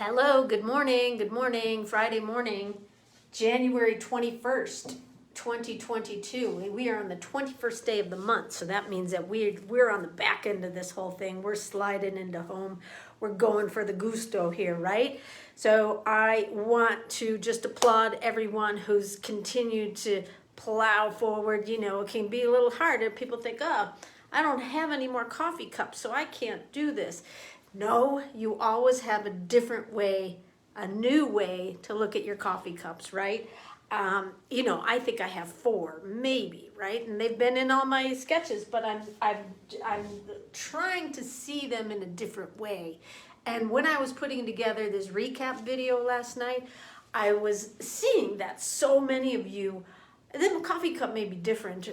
Hello, good morning, Friday morning, January 21st, 2022. We are on the 21st day of the month, so that means that we're on the back end of this whole thing. We're sliding into home. We're going for the gusto here, right? So I want to just applaud everyone who's continued to plow forward. You know, it can be a little harder. People think, oh, I don't have any more coffee cups, so I can't do this. No, you always have a different way, a new way to look at your coffee cups, right? I think I have four, maybe, right? And they've been in all my sketches, but I'm trying to see them in a different way. And when I was putting together this recap video last night, I was seeing that so many of you, then a coffee cup may be different,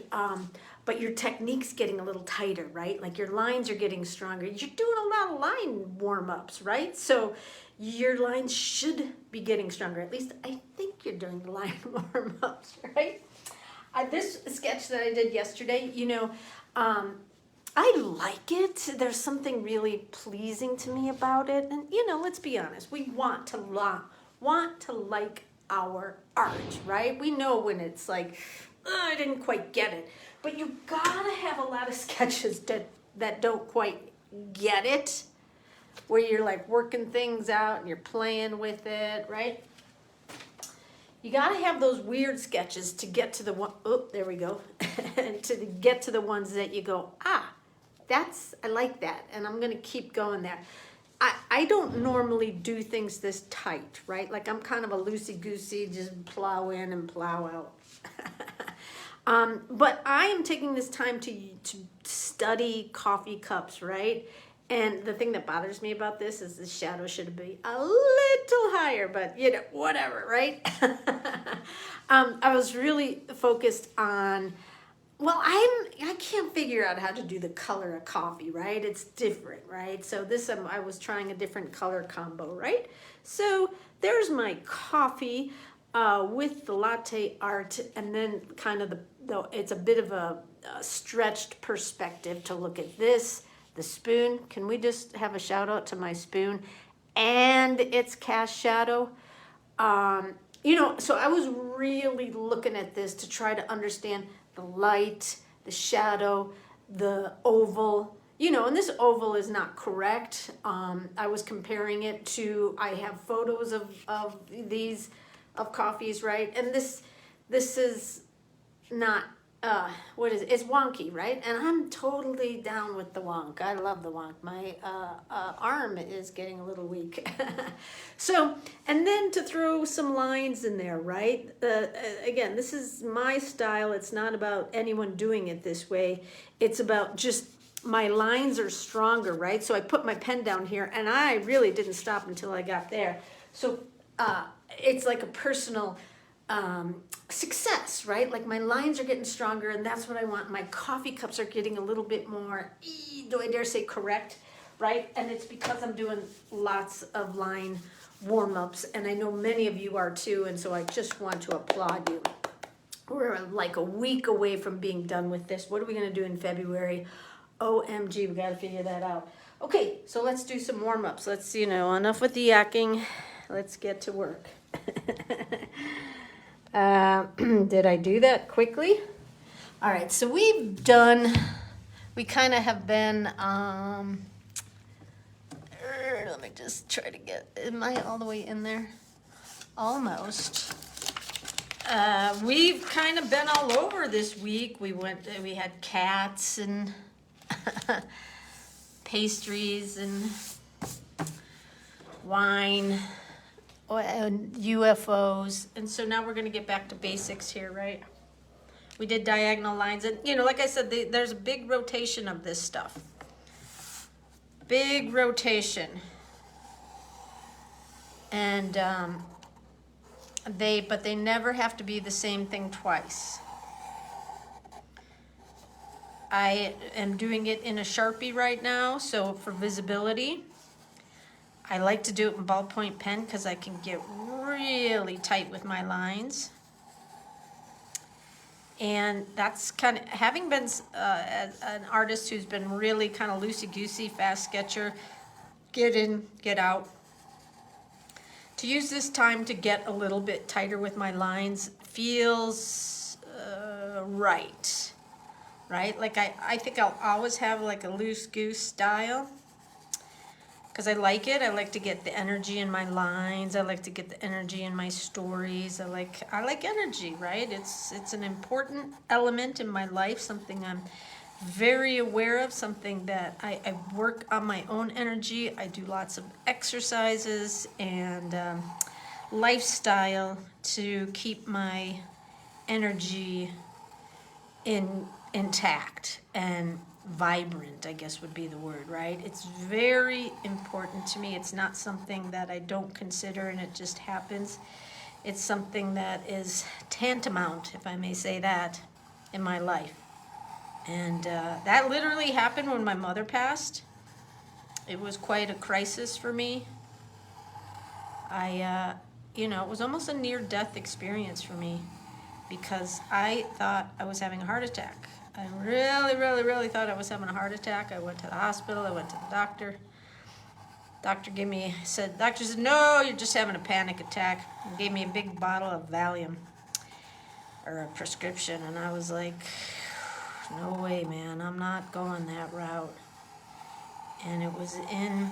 but your technique's getting a little tighter, right? Like your lines are getting stronger. You're doing a lot of line warm-ups, right? So your lines should be getting stronger. At least I think you're doing the line warm-ups, right? This sketch that I did yesterday, I like it. There's something really pleasing to me about it. And, let's be honest. We want to like our art, right? We know when it's like, I didn't quite get it. But you gotta have a lot of sketches that don't quite get it, where you're like working things out and you're playing with it, right? You gotta have those weird sketches to get to the one, oh, there we go, to get to the ones that you go, I like that, and I'm gonna keep going there. I don't normally do things this tight, right? Like I'm kind of a loosey-goosey, just plow in and plow out. But I am taking this time to study coffee cups, right? And the thing that bothers me about this is the shadow should be a little higher, but whatever, right? I was really focused on, well, I can't figure out how to do the color of coffee, right? It's different, right? So I was trying a different color combo, right? So there's my coffee with the latte art, and then kind of it's a bit of a stretched perspective to look at this. The spoon, can we just have a shout out to my spoon and its cast shadow? So I was really looking at this to try to understand the light, the shadow, the oval, and this oval is not correct. I was comparing it to, I have photos of coffees, right? And this is not, it's wonky, right? And I'm totally down with the wonk. I love the wonk. My arm is getting a little weak. So, and then to throw some lines in there, right? Again, this is my style. It's not about anyone doing it this way. It's about just my lines are stronger, right? So I put my pen down here, and I really didn't stop until I got there. So it's like a personal success, right? Like my lines are getting stronger, and that's what I want. My coffee cups are getting a little bit more, do I dare say correct, right? And it's because I'm doing lots of line warm-ups, and I know many of you are too, and so I just want to applaud you. We're like a week away from being done with this. What are we going to do in February? OMG, we got to figure that out. Okay, so let's do some warm-ups. Let's, enough with the yakking. Let's get to work. Did I do that quickly? All right, so we kind of have been, let me just try to am I all the way in there? Almost. We've kind of been all over this week. We had cats and pastries and wine. And UFOs, and so now we're going to get back to basics here, right? We did diagonal lines, and like I said, there's a big rotation of this stuff. Big rotation, and they never have to be the same thing twice. I am doing it in a Sharpie right now, so for visibility. I like to do it in ballpoint pen because I can get really tight with my lines. And that's kind of, having been an artist who's been really kind of loosey-goosey, fast sketcher, get in, get out. to use this time to get a little bit tighter with my lines feels right. Right? Like I think I'll always have like a loose goose style because I like it. I like to get the energy in my lines. I like to get the energy in my stories. I like energy, right? It's an important element in my life, something I'm very aware of, something that I work on my own energy. I do lots of exercises and lifestyle to keep my energy intact and vibrant, I guess would be the word, right? It's very important to me. It's not something that I don't consider and it just happens. It's something that is tantamount, if I may say that, in my life. And that literally happened when my mother passed. It was quite a crisis for me. It was almost a near-death experience for me because I thought I was having a heart attack. I really, really, really thought I was having a heart attack. I went to the hospital. I went to the doctor. Doctor said, no, you're just having a panic attack. And gave me a big bottle of Valium, or a prescription. And I was like, no way, man. I'm not going that route. And it was in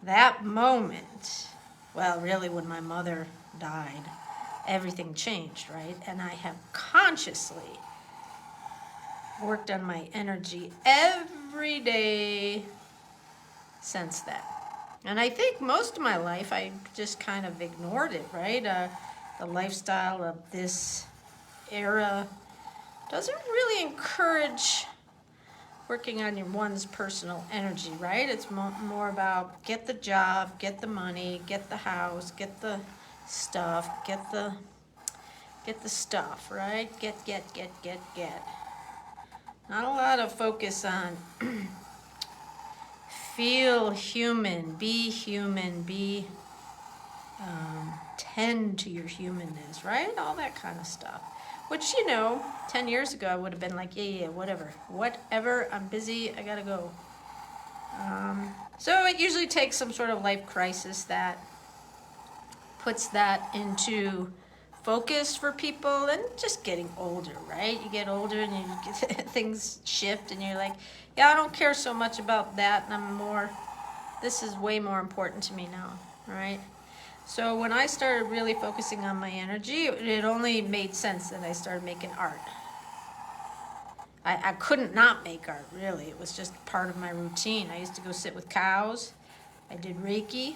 that moment, well, really when my mother died, everything changed, right? And I have consciously worked on my energy every day since then. And I think most of my life I just kind of ignored it, right? The lifestyle of this era doesn't really encourage working on one's personal energy, right? It's more about get the job, get the money, get the house, get the stuff, get the stuff, right? Get. Not a lot of focus on feel human, be tend to your humanness, right? All that kind of stuff. Which, 10 years ago I would have been like, yeah, whatever, I'm busy, I gotta go. So it usually takes some sort of life crisis that puts that into focus for people, and just getting older, right? You get older and things shift and you're like, yeah, I don't care so much about that, and this is way more important to me now, right? So when I started really focusing on my energy, it only made sense that I started making art. I couldn't not make art, really. It was just part of my routine. I used to go sit with cows. I did Reiki.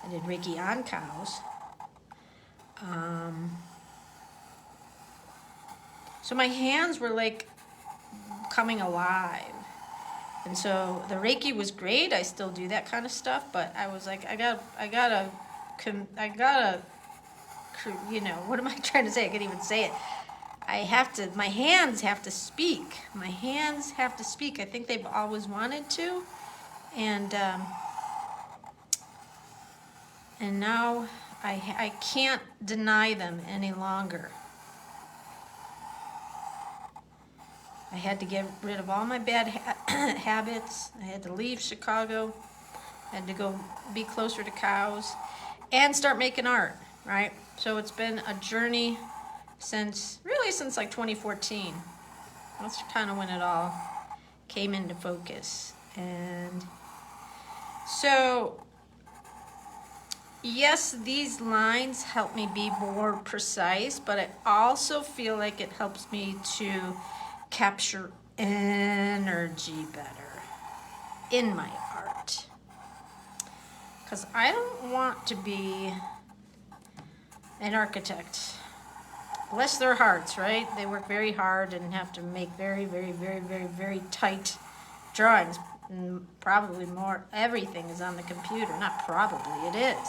I did Reiki on cows. So my hands were like coming alive. And so the Reiki was great. I still do that kind of stuff, but I was like, I gotta, what am I trying to say? I can't even say it. My hands have to speak. My hands have to speak. I think they've always wanted to. And now I can't deny them any longer. I had to get rid of all my bad habits. I had to leave Chicago. I had to go be closer to cows and start making art, right? So it's been a journey since like 2014. That's kind of when it all came into focus. And so, yes, these lines help me be more precise, but I also feel like it helps me to capture energy better in my art. Because I don't want to be an architect. Bless their hearts, right? They work very hard and have to make very, very, very, very, very tight drawings. And probably everything is on the computer. Not probably, it is.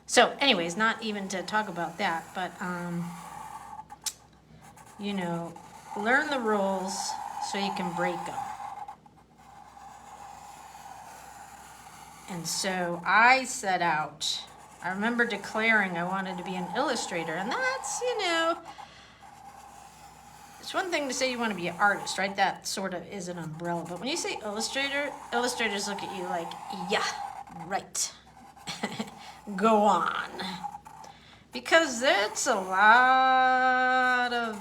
So anyways, not even to talk about that, but, learn the rules so you can break them. And so I set out, I remember declaring I wanted to be an illustrator, and that's, it's one thing to say you want to be an artist, right? That sort of is an umbrella. But when you say illustrator, illustrators look at you like, yeah, right. go on. Because it's a lot of,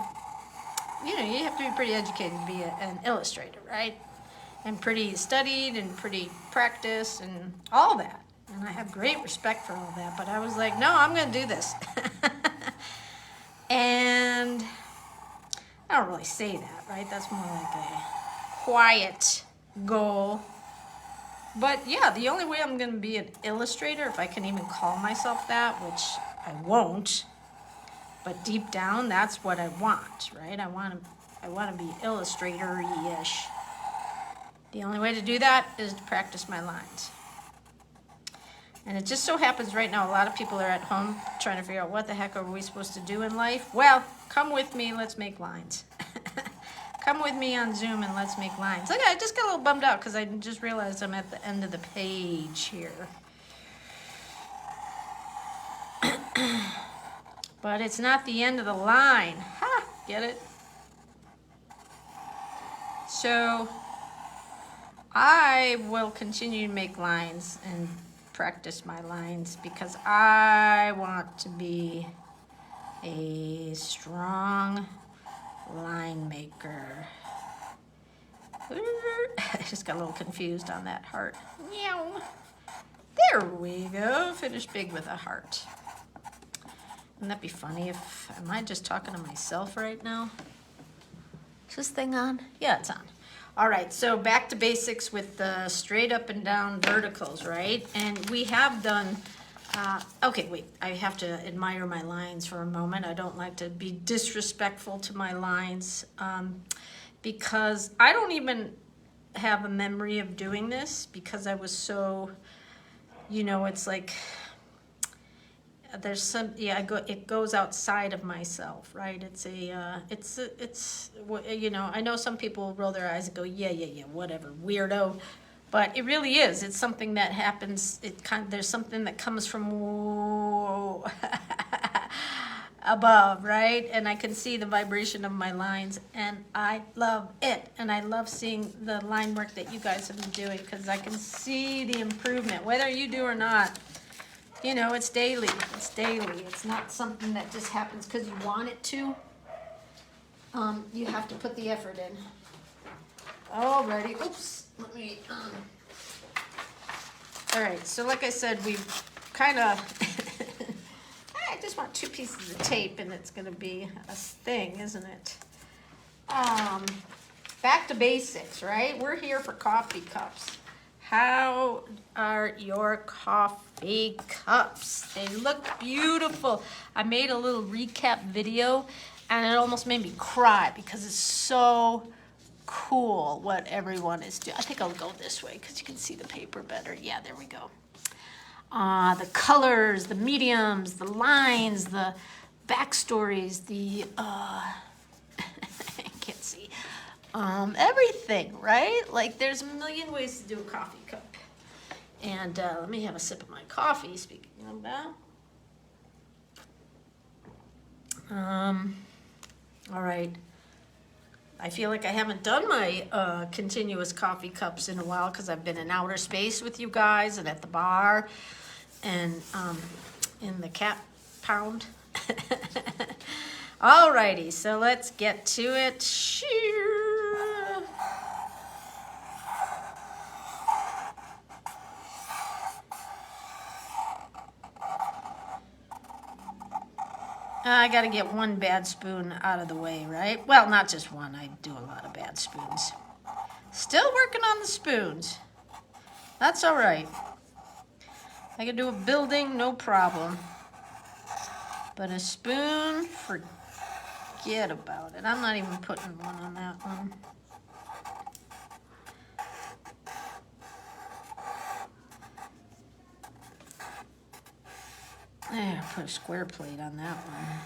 you have to be pretty educated to be an illustrator, right? And pretty studied and pretty practiced and all that. And I have great respect for all that, but I was like, no, I'm going to do this. And I don't really say that, right? That's more like a quiet goal. But yeah, the only way I'm going to be an illustrator, if I can even call myself that, which I won't, but deep down, that's what I want, right? I want to be illustrator-ish. The only way to do that is to practice my lines. And it just so happens right now, a lot of people are at home trying to figure out what the heck are we supposed to do in life. Well, come with me, let's make lines. Come with me on Zoom and let's make lines. Look, I just got a little bummed out because I just realized I'm at the end of the page here. But it's not the end of the line. Ha! Get it? So I will continue to make lines and practice my lines because I want to be a strong line maker. I just got a little confused on that heart. Meow. There we go. Finish big with a heart. Wouldn't that be funny if, am I just talking to myself right now? Is this thing on? Yeah, it's on. All right, so back to basics with the straight up and down verticals, right? And we have done, okay, wait, I have to admire my lines for a moment. I don't like to be disrespectful to my lines because I don't even have a memory of doing this because I was so, it's like, there's some, it goes outside of myself, right? It's I know some people roll their eyes and go, yeah, whatever, weirdo, but it really is. It's something that happens. There's something that comes from above, right? And I can see the vibration of my lines, and I love it. And I love seeing the line work that you guys have been doing because I can see the improvement, whether you do or not. It's daily. It's daily. It's not something that just happens because you want it to. You have to put the effort in. Alrighty. Oops. Let me. All right. So like I said, we've kind of. I just want 2 pieces of tape, and it's going to be a thing, isn't it? Back to basics, right? We're here for coffee cups. How are your coffee cups? They look beautiful. I made a little recap video and it almost made me cry because it's so cool what everyone is doing. I think I'll go this way because you can see the paper better. Yeah, there we go. The colors, the mediums, the lines, the backstories, the, I can't see. Everything, right? Like there's a million ways to do a coffee cup. And let me have a sip of my coffee, speaking of that. All right. I feel like I haven't done my continuous coffee cups in a while because I've been in outer space with you guys and at the bar and in the cat pound. Alrighty, so let's get to it. I gotta get one bad spoon out of the way, right? Well, not just one. I do a lot of bad spoons. Still working on the spoons. That's all right. I can do a building, no problem. But a spoon, forget about it. I'm not even putting one on that one. There, put a square plate on that one.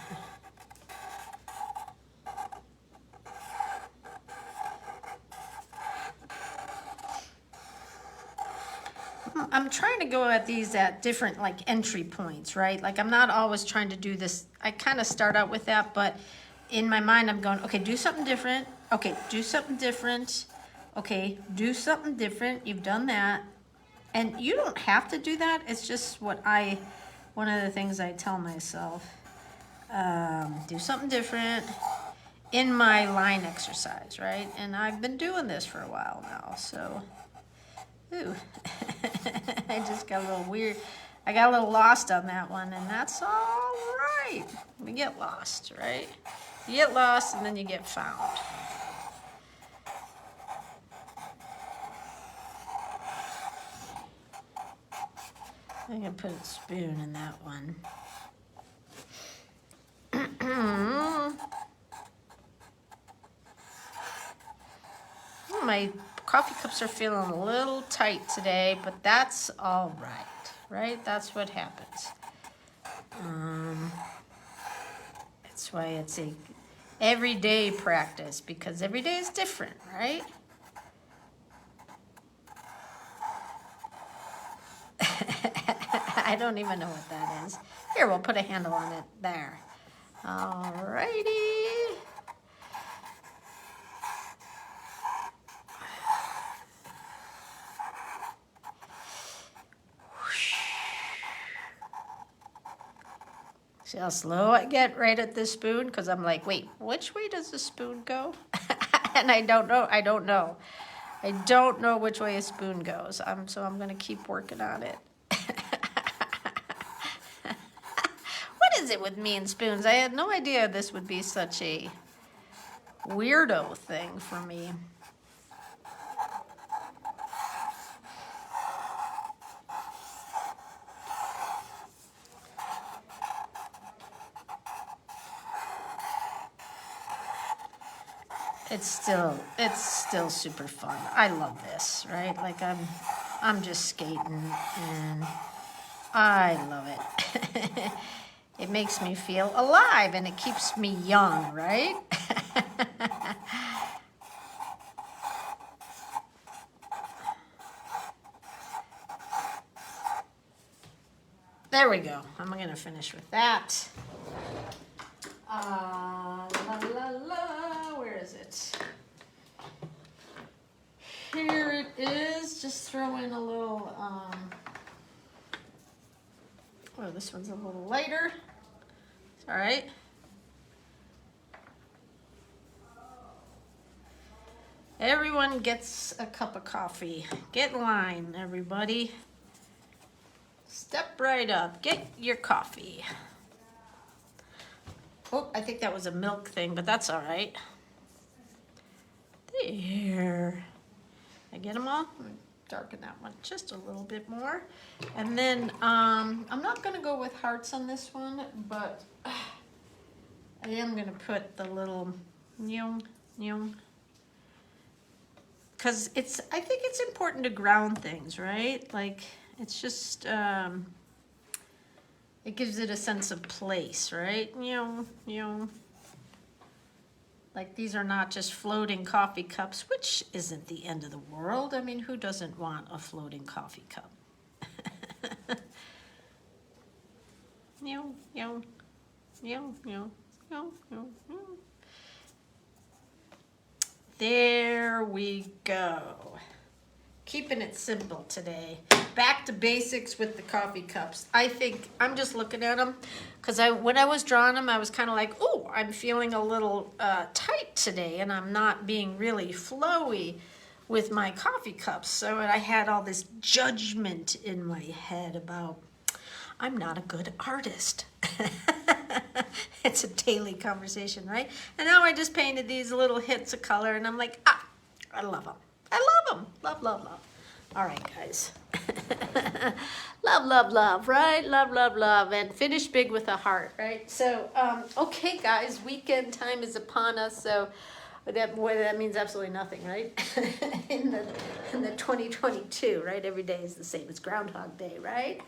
I'm trying to go at these at different entry points, right? Like I'm not always trying to do this. I kind of start out with that, but in my mind I'm going, okay, do something different. Okay, do something different. Okay, do something different. You've done that. And you don't have to do that. It's just one of the things I tell myself. Do something different in my line exercise, right? And I've been doing this for a while now, so. Ooh, I just got a little weird. I got a little lost on that one, and that's all right. We get lost, right? You get lost, and then you get found. I'm gonna put a spoon in that one. My coffee cups are feeling a little tight today, but that's all right, right? That's what happens. That's why it's a everyday practice, because every day is different, right? I don't even know what that is. Here, we'll put a handle on it. There. Alrighty. See how slow I get right at this spoon? Because I'm like, wait, which way does the spoon go? And I don't know. I don't know which way a spoon goes. So I'm going to keep working on it. What is it with me and spoons? I had no idea this would be such a weirdo thing for me. It's still super fun. I love this, right? Like I'm just skating and I love it. It makes me feel alive and it keeps me young, right? There we go. I'm gonna finish with that. La la la, where is it? Here it is. Just throw in a little, oh, this one's a little lighter. It's all right. Everyone gets a cup of coffee. Get in line, everybody. Step right up. Get your coffee. Oh, I think that was a milk thing, but that's all right. There. I get them all? Darken that one just a little bit more. And then I'm not going to go with hearts on this one, but I am going to put the little nyong, nyong. Because I think it's important to ground things, right? Like, it's just, it gives it a sense of place, right? Like, these are not just floating coffee cups, which isn't the end of the world. I mean, who doesn't want a floating coffee cup? There we go. Keeping it simple today. Back to basics with the coffee cups. I think I'm just looking at them because when I was drawing them, I was kind of like, oh, I'm feeling a little tight today and I'm not being really flowy with my coffee cups. So I had all this judgment in my head about I'm not a good artist. It's a daily conversation, right? And now I just painted these little hits of color and I'm like, I love them. I love them. Love, love, love. All right, guys. Love, love, love, right? Love, love, love. And finish big with a heart, right? So, okay, guys, weekend time is upon us. So that means absolutely nothing, right? in the 2022, right? Every day is the same. It's Groundhog Day, right?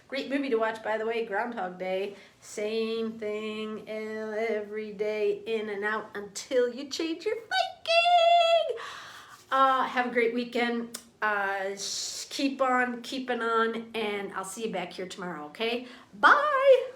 Great movie to watch, by the way, Groundhog Day. Same thing every day, in and out until you change your thinking. Have a great weekend. Keep on keeping on, and I'll see you back here tomorrow, okay? Bye.